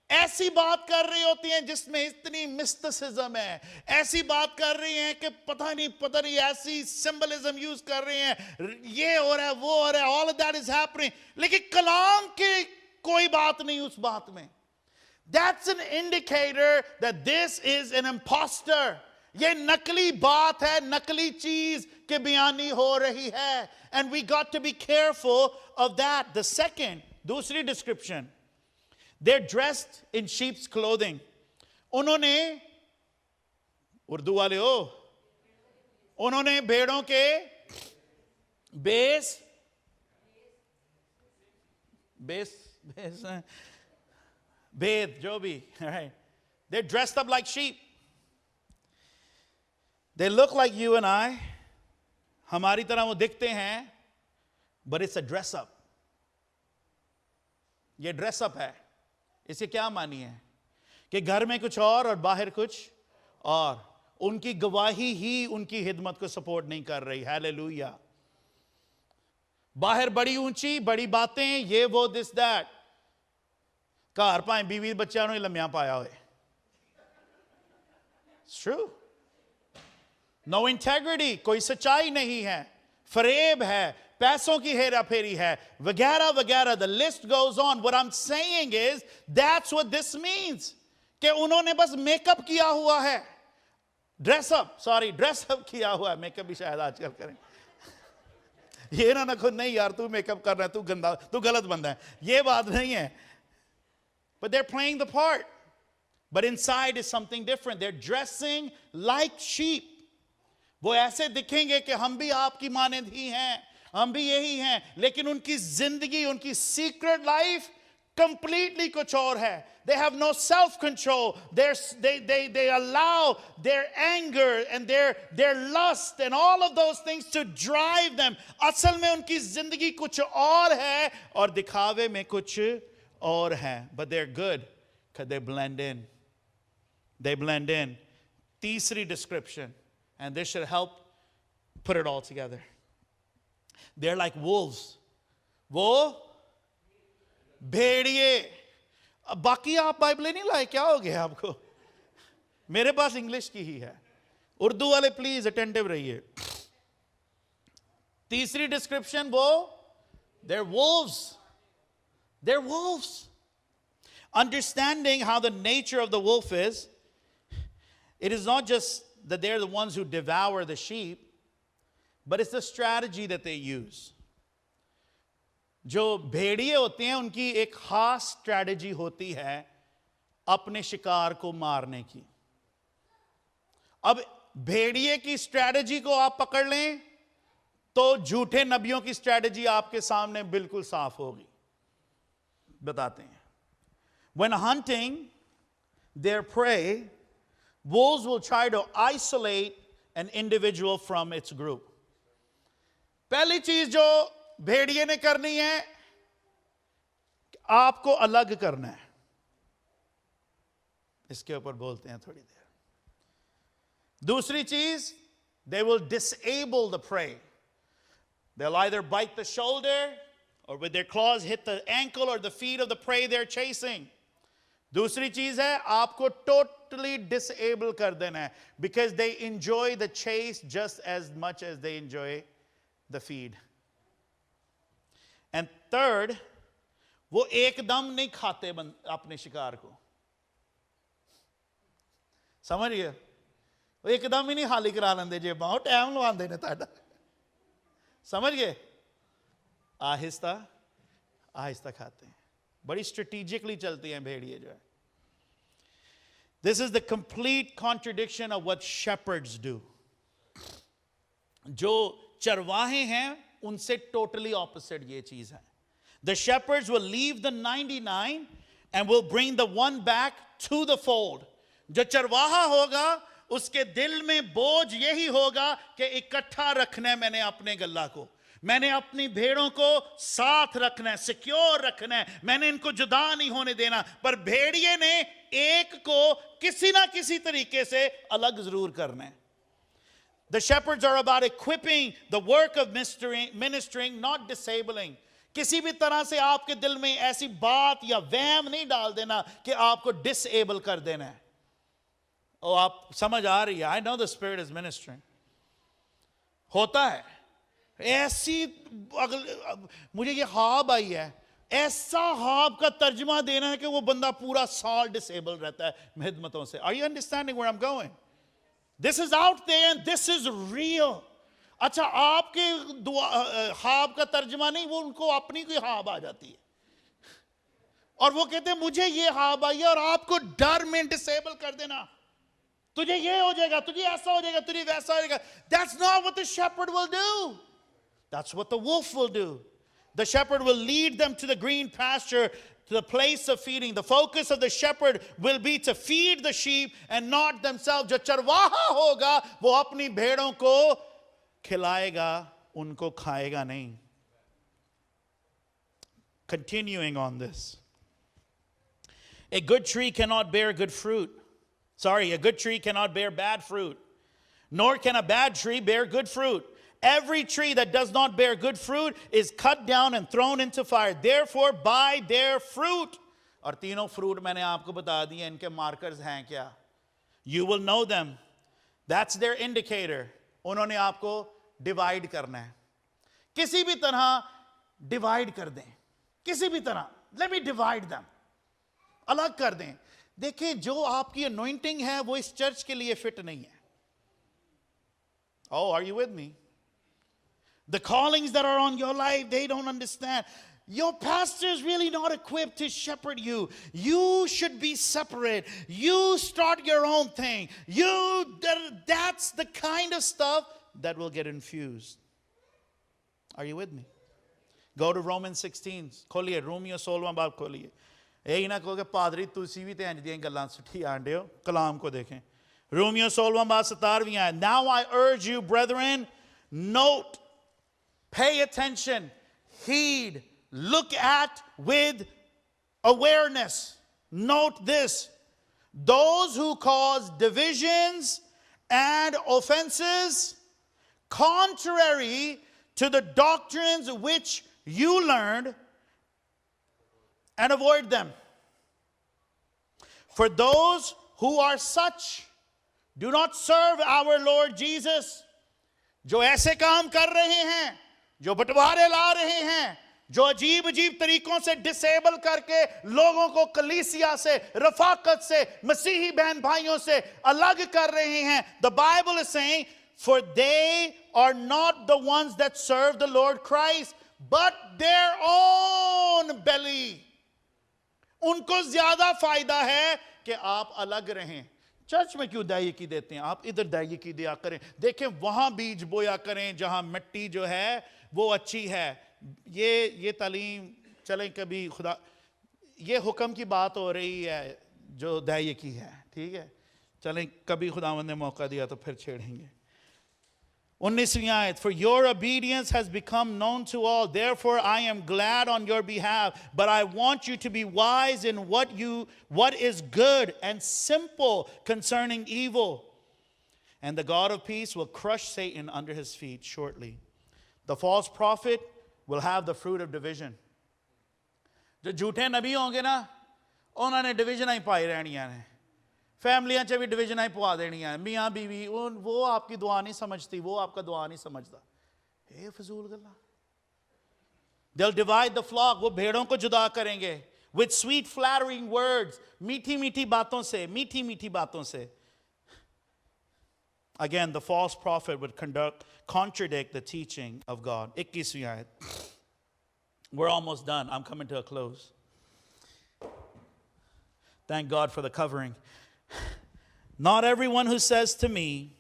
ऐसी बात कर रही होती हैं जिसमें इतनी मिस्टिसिज्म है, ऐसी बात कर रही हैं कि पता नहीं ऐसी सिंबलिज्म यूज कर रही हैं, ये हो रहा है, वो हो रहा है, all of that is happening, लेकिन कलाम की कोई बात नहीं उस बात में. That's an indicator that this is an imposter. ये नकली बात है, नकली चीज के बयानी हो रही है. And we got to be careful of that. The second, दूसरी description, they're dressed in sheep's clothing. उन्होंने, उर्दू वाले हो, उन्होंने भेड़ों के भेद जो भी, right? They're dressed up like sheep. They look like you and I. हमारी तरह वो दिखते हैं, but it's a dress up. ये dress up है. इसे क्या मानी है कि घर में कुछ और बाहर कुछ और. उनकी गवाही ही उनकी हिदमत को सपोर्ट नहीं कर रही. हालेलुया. बाहर बड़ी ऊंची बड़ी बातें, ये वो दिस दैट, घर भाएं बीवी बच्चों ने लम्या पाया हुए. It's true. No integrity, कोई सच्चाई नहीं है, फरेब है, पैसों की हेरा फेरी है, वगैरह वगैरह. The list goes on. What I'm saying is that's what this means, कि उन्होंने बस मेकअप किया हुआ है, ड्रेस अप किया हुआ है. मेकअप भी शायद आजकल करें. ये ना खुद नहीं यार तू मेकअप कर रहा है, तू गंदा, तू गलत बंदा है, ये बात नहीं है. But they're playing the part, but inside is something different. They're dressing like sheep. वो ऐसे दिखेंगे कि हम भी आपकी मानंद ही हैं, हम भी यही हैं, लेकिन उनकी जिंदगी, उनकी सीक्रेट लाइफ completely कुछ और है. They have no self-control. They allow their anger and their lust and all of those things to drive them. असल में उनकी जिंदगी कुछ और है और दिखावे में कुछ और है. But they're good because they blend in. They blend in. तीसरी description, and this should help put it all together. They're like wolves. वो भेड़िए. अब बाकी आप बाइबल नहीं लाए, क्या हो गया आपको? मेरे पास इंग्लिश की ही है. उर्दू वाले प्लीज अटेंटिव रहिए. तीसरी डिस्क्रिप्शन, वो they're wolves. They're wolves. Understanding how the nature of the wolf is, it is not just that they're the ones who devour the sheep, but it's the strategy that they use. जो भेड़िए होते हैं उनकी एक खास strategy होती है अपने शिकार को मारने की. अब भेड़िए की स्ट्रैटेजी को आप पकड़ लें तो झूठे नबियों की स्ट्रैटेजी आपके सामने बिल्कुल साफ होगी. बताते हैं. When hunting their prey, wolves will try to isolate an individual from its group. पहली चीज जो भेड़िए ने करनी है, आपको अलग करना है। इसके ऊपर बोलते हैं थोड़ी देर। दूसरी चीज, they will disable the prey. They'll either bite the shoulder or with their claws hit the ankle or the feet of the prey they're chasing. दूसरी चीज है, आपको totally disable कर देना है, because they enjoy the chase just as much as they enjoy the feed. And third, वो एकदम नहीं खाते अपने शिकार को, समझ गए? वो एकदम ही नहीं खाली करा लेंदे जे बहुत टाइम लवांदे ने ताड़ा, समझ गए? आहिस्ता आहिस्ता खाते हैं, बड़ी स्ट्रेटेजिकली चलती हैं भेड़िए जो है। This is the complete contradiction of what shepherds do. जो चरवाहे हैं उनसे totally opposite ये चीज है। The shepherds will leave the 99 and will bring the one back to the fold. जो चरवाहा होगा उसके दिल में बोझ यही होगा कि इकट्ठा रखना है मैंने अपने गल्ला को, मैंने अपनी भेड़ों को साथ रखना है, सिक्योर रखना है, मैंने इनको जुदा नहीं होने देना। पर भेड़िए ने एक को किसी ना किसी तरीके से अलग जरूर करना है। The shepherds are about equipping the work of ministering, not disabling. किसी भी तरह से आपके दिल में ऐसी बात या वहम नहीं डाल देना कि आपको डिसेबल कर देना है। ओ आप समझ आ रही है? I know the Spirit is ministering. होता है ऐसी, मुझे ये ख्वाब आई है, ऐसा ख्वाब का तर्जुमा देना है कि वो बंदा पूरा साल डिसेबल रहता है हिदमतों से। Are you understanding where I'm going? This is out there and this is real. अच्छा, आपके ख्वाब का तर्जुमा नहीं, वो उनको अपनी कोई ख्वाब आ जाती है और वो कहते हैं मुझे ये ख्वाब आई है और आपको डर में डिसेबल कर देना, तुझे ये हो जाएगा, तुझे ऐसा हो जाएगा, तुझे वैसा हो जाएगा। That's not what the shepherd will do. That's what the wolf will do. The shepherd will lead them to the green pasture, to the place of feeding. The focus of the shepherd will be to feed the sheep and not themselves. जो चरवाहा होगा वो अपनी भेड़ों को खिलाएगा, उनको खाएगा नहीं. Continuing on this. A good tree cannot bear good fruit. A good tree cannot bear bad fruit, nor can a bad tree bear good fruit. Every tree that does not bear good fruit is cut down and thrown into fire. Therefore, by their fruit. और तीनों fruit मैंने आपको बता दिए, इनके markers हैं क्या? You will know them. That's their indicator. उन्होंने आपको divide करना है. किसी भी तरह divide कर दें. किसी भी तरह. Let me divide them. अलग कर दें. देखिए, जो आपकी anointing है वो इस चर्च के लिए fit नहीं है. Oh, are you with me? The callings that are on your life, they don't understand. Your pastor is really not equipped to shepherd you. You should be separate. You start your own thing. That's the kind of stuff that will get infused. Are you with me? Go to Romans 16. खोलिए, Romeo 16वां बाब खोलिए. यही ना कहो कि पादरी तुलसी भी ते इंज दियां गल्लां सुठी आंदे हो, कलाम को देखें. रोमियो 16वां बाब 17वीं आयत. Now I urge you, brethren, note, pay attention, heed, look at with awareness. Note this: those who cause divisions and offenses contrary to the doctrines which you learned, and avoid them. For those who are such do not serve our Lord Jesus. जो ऐसे काम कर रहे हैं, जो बंटवारे ला रहे हैं, जो अजीब अजीब तरीकों से डिसेबल करके लोगों को कलीसिया से, रफाकत से, मसीही बहन भाइयों से अलग कर रहे हैं. The Bible is saying, for they are not the ones that serve the Lord Christ, but their own belly. उनको ज्यादा फायदा है कि आप अलग रहें. चर्च में क्यों दायिकी देते हैं? आप इधर दायिकी दिया करें. देखें, वहां बीज बोया करें जहां मिट्टी जो है वो अच्छी है. ये तालीम चलें. कभी खुदा, ये हुक्म की बात हो रही है जो दायिकी है, ठीक है, चलें. कभी खुदावंद ने मौका दिया तो फिर छेड़ेंगे. 19वीं आयत, for your obedience has become known to all, therefore I am glad on your behalf, but I want you to be wise in what is good and simple concerning evil. And the God of peace will crush Satan under his feet shortly. The false prophet will have the fruit of division. जो झूठे नबी होंगे ना, उन्होंने division ही पाई रहनियां ने, फैमिलियां च भी division ही पवा देनियां, मियाँ बीवी, वो आपकी दुआ नहीं समझती, वो आपका दुआ नहीं समझता, ये फजूल गल्ला. They'll divide the flock, वो भेड़ों को जुदा करेंगे with sweet flattering words, मीठी मीठी बातों से, मीठी मीठी बातों से. Again, the false prophet would contradict the teaching of God. 21वीं आयत. We're almost done. I'm coming to a close. Thank God for the covering. Not everyone who says to me,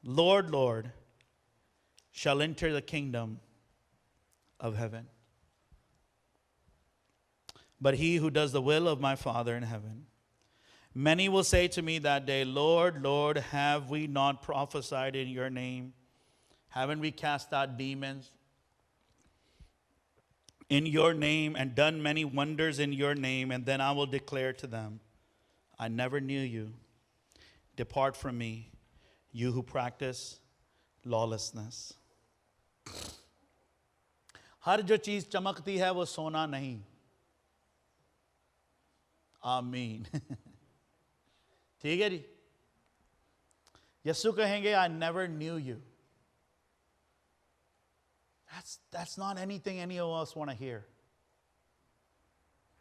Lord, Lord, shall enter the kingdom of heaven, but he who does the will of my Father in heaven. Many will say to me that day, Lord, Lord, have we not prophesied in your name? Haven't we cast out demons in your name and done many wonders in your name? And then I will declare to them, I never knew you. Depart from me, you who practice lawlessness. हर जो चीज चमकती है वो सोना नहीं. आमीन. ठीक है जी. यीशु कहेंगे, I never knew you. That's not anything any of us want to hear.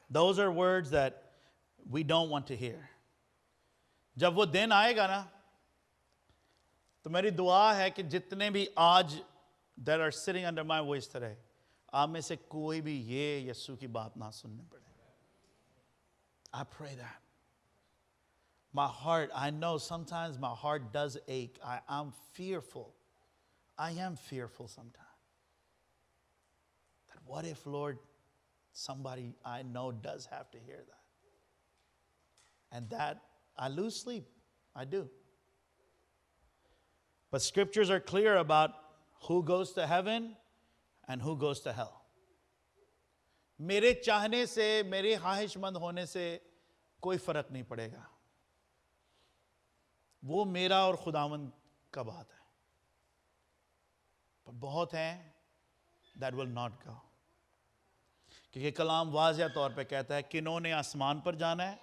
Those are words that we don't want to hear. जब वो दिन आएगा ना, तो मेरी दुआ है कि जितने भी आज that are sitting under my voice today, आप में से कोई भी ये यीशु की बात ना सुनने पड़े. I pray that. My heart, I know sometimes my heart does ache. I'm fearful. I am fearful sometimes. That what if, Lord, somebody I know does have to hear that? And that I lose sleep. I do. But scriptures are clear about who goes to heaven and who goes to hell. मेरे चाहने से, मेरे ख्वाहिशमंद होने से कोई फर्क नहीं पड़ेगा. वो मेरा और खुदावंद का बात है. पर बहुत हैं that will not go. क्योंकि कलाम वाज़िया तौर पे कहता है किन्हों ने आसमान पर जाना है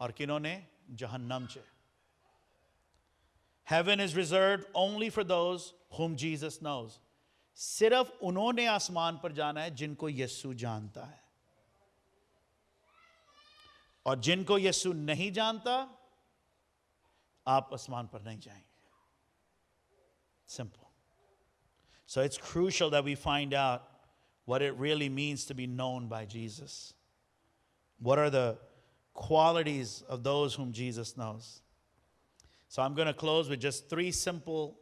और किन्हों ने जहन्नम च. Heaven is reserved only for those whom Jesus knows. सिर्फ उन्होंने आसमान पर जाना है जिनको यीशु जानता है. और जिनको यीशु नहीं जानता, आप आसमान पर नहीं जाएंगे. Simple. So it's crucial that we find out what it really means to be known by Jesus. What are the qualities of those whom Jesus knows? So I'm going to close with just 3 simple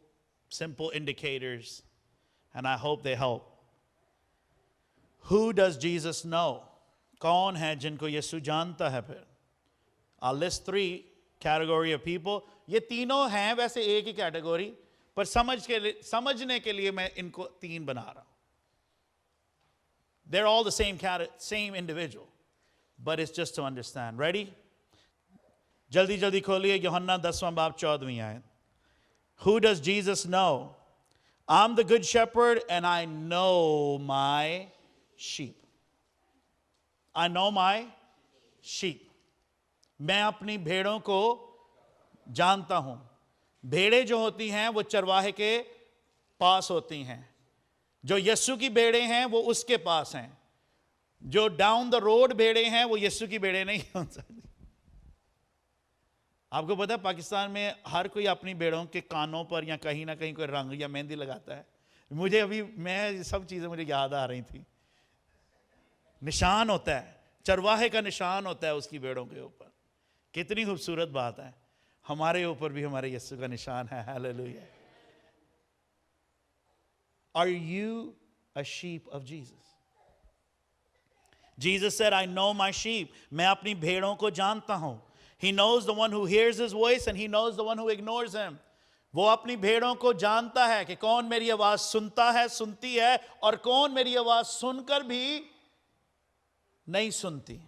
indicators, and I hope they help. Who does Jesus know? कौन है जिनको यीशु जानता है फिर? I'll list 3 category of people. ये तीनों हैं वैसे एक ही कैटेगरी, पर समझने के लिए मैं इनको 3 बना रहा हूं. They're all the same individual, but it's just to understand. Ready? जल्दी जल्दी खोलिए यूहन्ना 10वां बाब 14वीं आयत. Who does Jesus know? I'm the good shepherd and I know my sheep. I know my sheep. मैं अपनी भेड़ों को जानता हूं. भेड़ें जो होती हैं वो चरवाहे के पास होती हैं. जो यीशु की भेड़ें हैं वो उसके पास हैं. जो डाउन द रोड भेड़ें हैं वो यीशु की भेड़ें नहीं हो सकती. आपको पता है पाकिस्तान में हर कोई अपनी भेड़ों के कानों पर या कहीं ना कहीं कोई रंग या मेहंदी लगाता है. मुझे अभी मैं सब चीजें मुझे याद आ रही थी. निशान होता है, चरवाहे का निशान होता है उसकी भेड़ों के ऊपर. कितनी खूबसूरत बात है. हमारे ऊपर भी हमारे यीशु का निशान है. Hallelujah. Are you a sheep of Jesus? Jesus said, I know my sheep. मैं अपनी भेड़ों को जानता हूं. He knows the one who hears his voice and he knows the one who ignores him. वो अपनी भेड़ों को जानता है कि कौन मेरी आवाज सुनता है, सुनती है, और कौन मेरी आवाज सुनकर भी नहीं सुनती.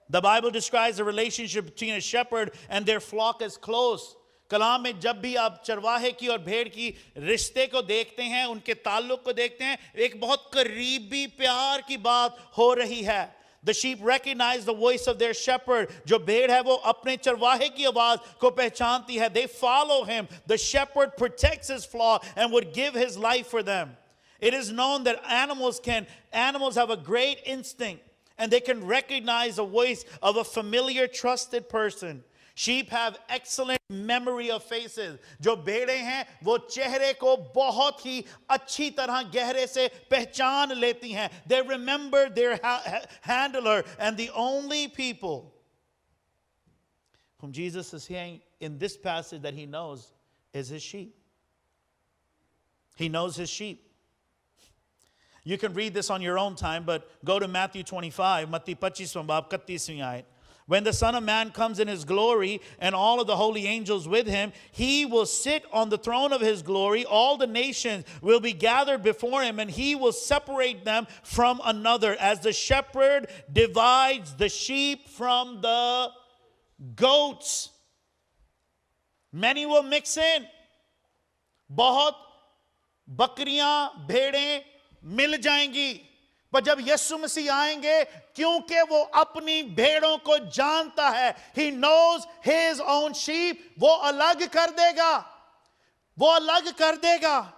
The Bible describes the relationship between a shepherd and their flock as close. कलाम में जब भी आप चरवाहे की और भेड़ की रिश्ते को देखते हैं, उनके ताल्लुक को देखते हैं, एक बहुत करीबी प्यार की बात हो रही है. The sheep recognize the voice of their shepherd. जो भेड़ है वो अपने चरवाहे की आवाज को पहचानती है. They follow him. The shepherd protects his flock and would give his life for them. It is known that animals have a great instinct and they can recognize the voice of a familiar, trusted person. Sheep have excellent memory of faces. जो भेड़ें हैं वो चेहरे को बहुत ही अच्छी तरह गहरे से पहचान लेती हैं. They remember their handler, and the only people whom Jesus is saying in this passage that he knows is his sheep. He knows his sheep. You can read this on your own time, but go to Matthew 25, मत्ती 25वां बाब 31वीं आयत. When the Son of Man comes in his glory and all of the holy angels with him, he will sit on the throne of his glory. All the nations will be gathered before him, and he will separate them from another, as the shepherd divides the sheep from the goats. Many will mix in. बहुत बकरियां, भेड़ें मिल जाएंगी. पर जब यीशु मसीह आएंगे, क्योंकि वो अपनी भेड़ों को जानता है, he knows his own sheep, वो अलग कर देगा, वो अलग कर देगा.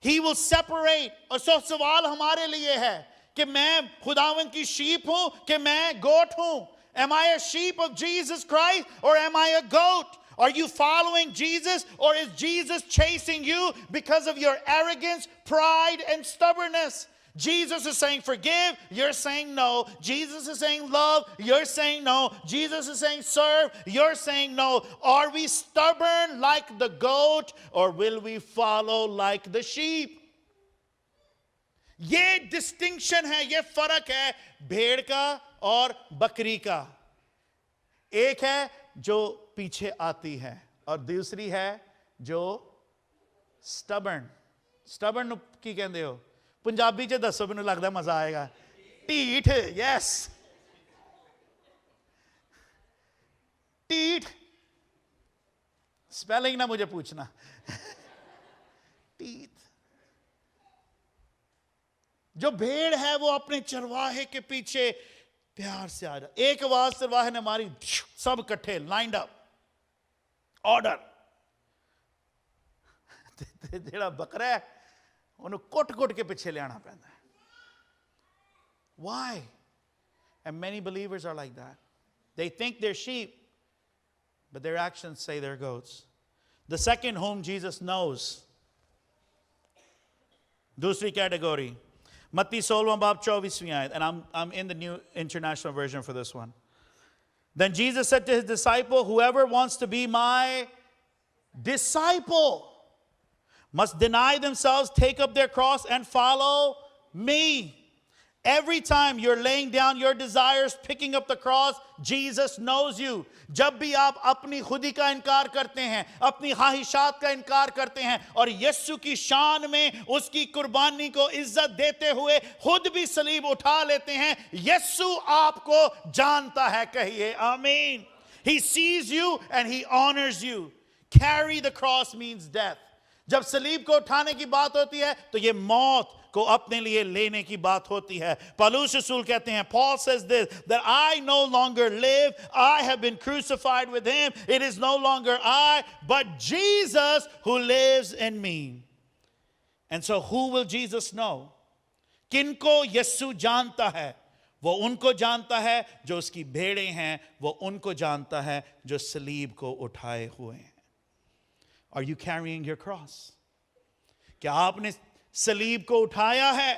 He will separate. और सवाल हमारे लिए है कि मैं खुदावन की sheep हूं कि मैं goat हूं. Am I a sheep of Jesus Christ or am I a goat? Are you following Jesus or is Jesus chasing you because of your arrogance, pride, and stubbornness? Jesus is saying forgive, you're saying no. Jesus is saying love, you're saying no. Jesus is saying serve, you're saying no. Are we stubborn like the goat or will we follow like the sheep? ये distinction है, ये फर्क है भेड़ का और बकरी का. एक है जो पीछे आती है और दूसरी है जो stubborn की कहते हो. पंजाबी च दसो, मैनूं लगदा मजा आएगा. ढीठ. यस, ढीठ. स्पेलिंग ना मुझे पूछना. ढीठ. जो भेड़ है वो अपने चरवाहे के पीछे प्यार से आ रहा. एक आवाज चरवाहे ने मारी, सब इकट्ठे लाइंड अप, ऑर्डर. जेड़ा बकरा है ਉਹਨੂੰ ਕੁੱਟ ਕੇ ਪਿੱਛੇ ਲਿਆਣਾ ਪੈਂਦਾ ਹੈ. Why? And many believers are like that. They think they're sheep, but their actions say they're goats. The second whom Jesus knows, दूसरी category, मत्ती 16वां बाब 24वीं आयत, and I'm in the New International Version for this one. Then Jesus said to his disciple, whoever wants to be my disciple must deny themselves, take up their cross, and follow me. Every time you're laying down your desires, picking up the cross, Jesus knows you. जब भी आप अपनी खुदी का इनकार करते हैं, अपनी ख्वाहिशात का इनकार करते हैं और यीशु की शान में उसकी कुर्बानी को इज्जत देते हुए खुद भी सलीब उठा लेते हैं, यीशु आपको जानता है. कहिए आमीन. He sees you and he honors you. Carry the cross means death. जब सलीब को उठाने की बात होती है तो ये मौत को अपने लिए लेने की बात होती है. पौलुस रसूल कहते हैं, Paul says this, that I no longer live, I have been crucified with him. It is no longer I, but Jesus who lives in me. And so who will Jesus know? किनको यीशु जानता है? वो उनको जानता है जो उसकी भेड़ें हैं, वो उनको जानता है जो सलीब को उठाए हुए हैं. Are you carrying your cross? क्या आपने सलीब को उठाया है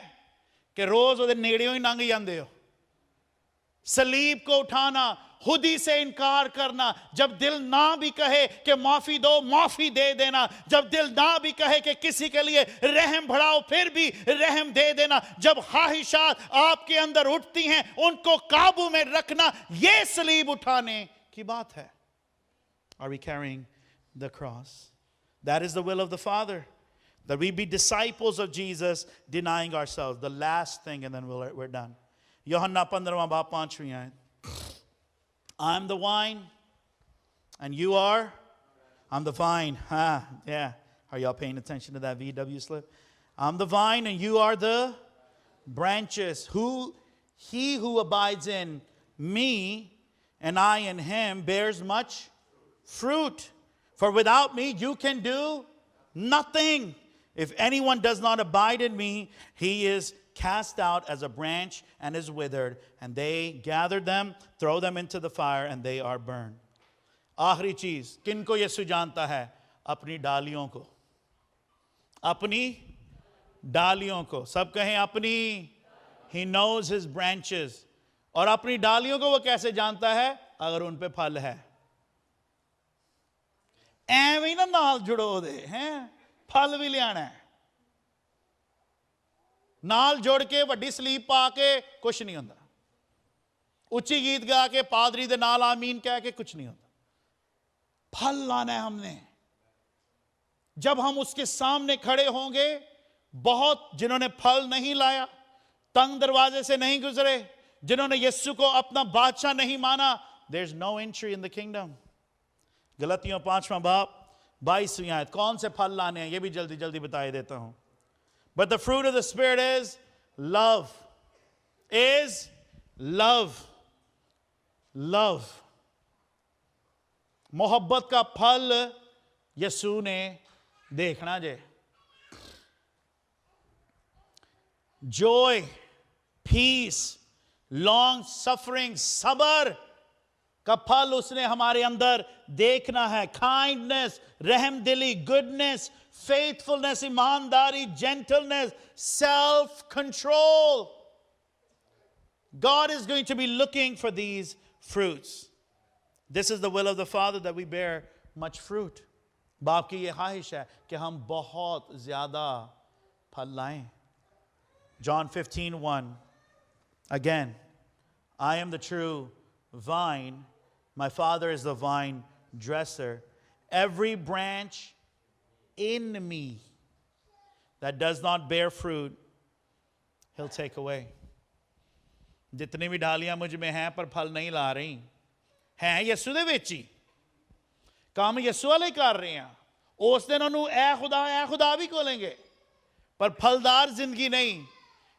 कि रोज उधर नेड़ियों ही लंघ जाते हो? सलीब को उठाना, खुदी से इनकार करना, जब दिल ना भी कहे कि माफी दो, माफी दे देना, जब दिल ना भी कहे कि किसी के लिए रहम बढ़ाओ, फिर भी रहम दे देना, जब ख्वाहिशात आपके अंदर उठती हैं उनको काबू में रखना, ये सलीब उठाने की बात है. Are we carrying the cross? That is the will of the Father, that we be disciples of Jesus, denying ourselves. The last thing, and then we're done. Yohanna 15 बाब 5वीं आयत. I'm the wine, and you are? I'm the vine. Yeah. Are y'all paying attention to that VW slip? I'm the vine, and you are the branches. He who abides in me, and I in him, bears much fruit. For without me, you can do nothing. If anyone does not abide in me, he is cast out as a branch and is withered. And they gather them, throw them into the fire, and they are burned. आखिरी चीज, किनको यीशु जानता है? अपनी डालियों को. अपनी डालियों को. सब कहें अपनी. He knows his branches. और अपनी डालियों को वो कैसे जानता है? अगर उन पे फल है. ਐਵੇਂ ਨਾ ਨਾਲ ਜੁੜੋ ਦੇ ਹੈ, ਫਲ ਵੀ ਲਿਆਣਾ ਹੈ. ਨਾਲ ਜੁੜ ਕੇ ਵੱਡੀ ਸਲੀਪ ਪਾ ਕੇ ਕੁਝ ਨਹੀਂ ਹੁੰਦਾ. ਉੱਚੀ ਗੀਤ ਗਾ ਕੇ ਪਾਦਰੀ ਦੇ ਨਾਲ ਆਮੀਨ ਕਹਿ ਕੇ ਕੁਝ नहीं होता. फल लाना है हमने. जब हम उसके सामने खड़े होंगे, बहुत जिन्होंने फल नहीं लाया, तंग दरवाजे से नहीं गुजरे, जिन्होंने यीशु को अपना बादशाह नहीं माना, there's no entry in the kingdom. गलतियों 5वां बाब 22वीं आयत. कौन से फल लाने हैं ये भी जल्दी जल्दी बता देता हूं. But the fruit of the Spirit is love. Is love. Love. मोहब्बत का फल यीशु ने देखना जे. Joy, peace, long suffering, सबर का फल उसने हमारे अंदर देखना है. Kindness, रहमदिली, goodness, faithfulness, ईमानदारी, gentleness, self-control. God is going to be looking for these fruits. This is the will of the Father, that we bear much fruit. बाप की ये ख्वाहिश है कि हम बहुत ज़्यादा फल लाएं. John 15:1. Again, I am the true vine. My Father is the vine dresser. Every branch in me that does not bear fruit, he'll take away. जितनी भी ढालियां मुझ में हैं पर फल नहीं ला रही हैं, यीशु दे विच ही काम यीशु वाले कर रहे हैं, उस दिन उन्होंने ए खुदा भी बोलेंगे, पर फलदार जिंदगी नहीं.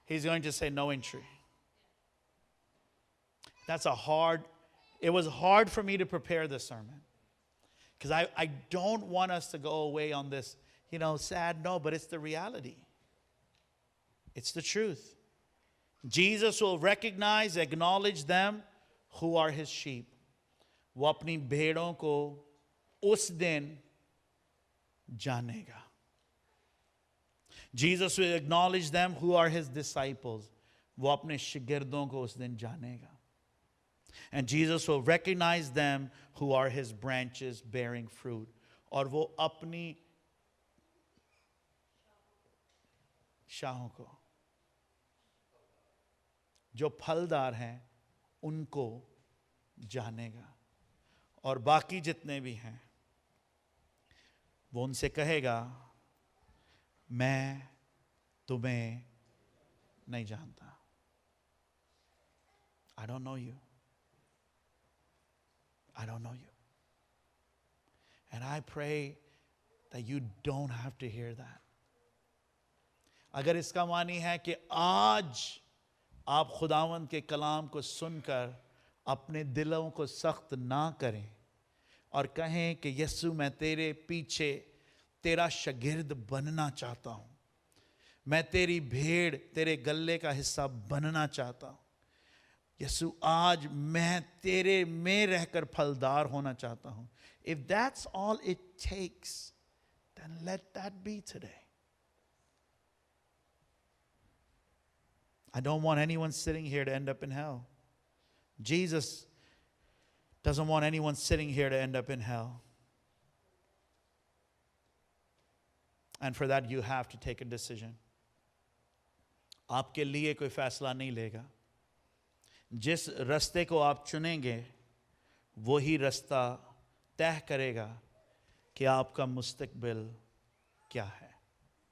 He's going to say no entry. It was hard for me to prepare this sermon, because I don't want us to go away on this, sad note, but it's the reality. It's the truth. Jesus will recognize, acknowledge them who are his sheep. वो अपनी भेड़ों को उस दिन जानेगा. Jesus will acknowledge them who are his disciples. वो अपने शिगिर्दों को उस दिन जानेगा. And Jesus will recognize them who are his branches bearing fruit. और वो अपनी शाहों को, जो फलदार हैं, उनको जानेगा. और बाकी जितने भी हैं, वो उनसे कहेगा, मैं तुम्हें नहीं जानता. I don't know you. I don't know you. And I pray that you don't have to hear that. अगर इसका मानी है कि आज आप खुदावंद के कलाम को सुनकर अपने दिलों को सख्त ना करें और कहें कि यीशु मैं तेरे पीछे तेरा शागिर्द बनना चाहता हूं, मैं तेरी भेड़, तेरे गले का हिस्सा बनना चाहता हूं, यीशु आज मैं तेरे में रहकर फलदार होना चाहता हूं. If that's all it takes, then let that be today. I don't want anyone sitting here to end up in hell. Jesus doesn't want anyone sitting here to end up in hell. And for that, you have to take a decision. आपके लिए कोई फैसला नहीं लेगा. जिस रास्ते को आप चुनेंगे, वही रास्ता तय करेगा कि आपका मुस्तकबिल क्या है।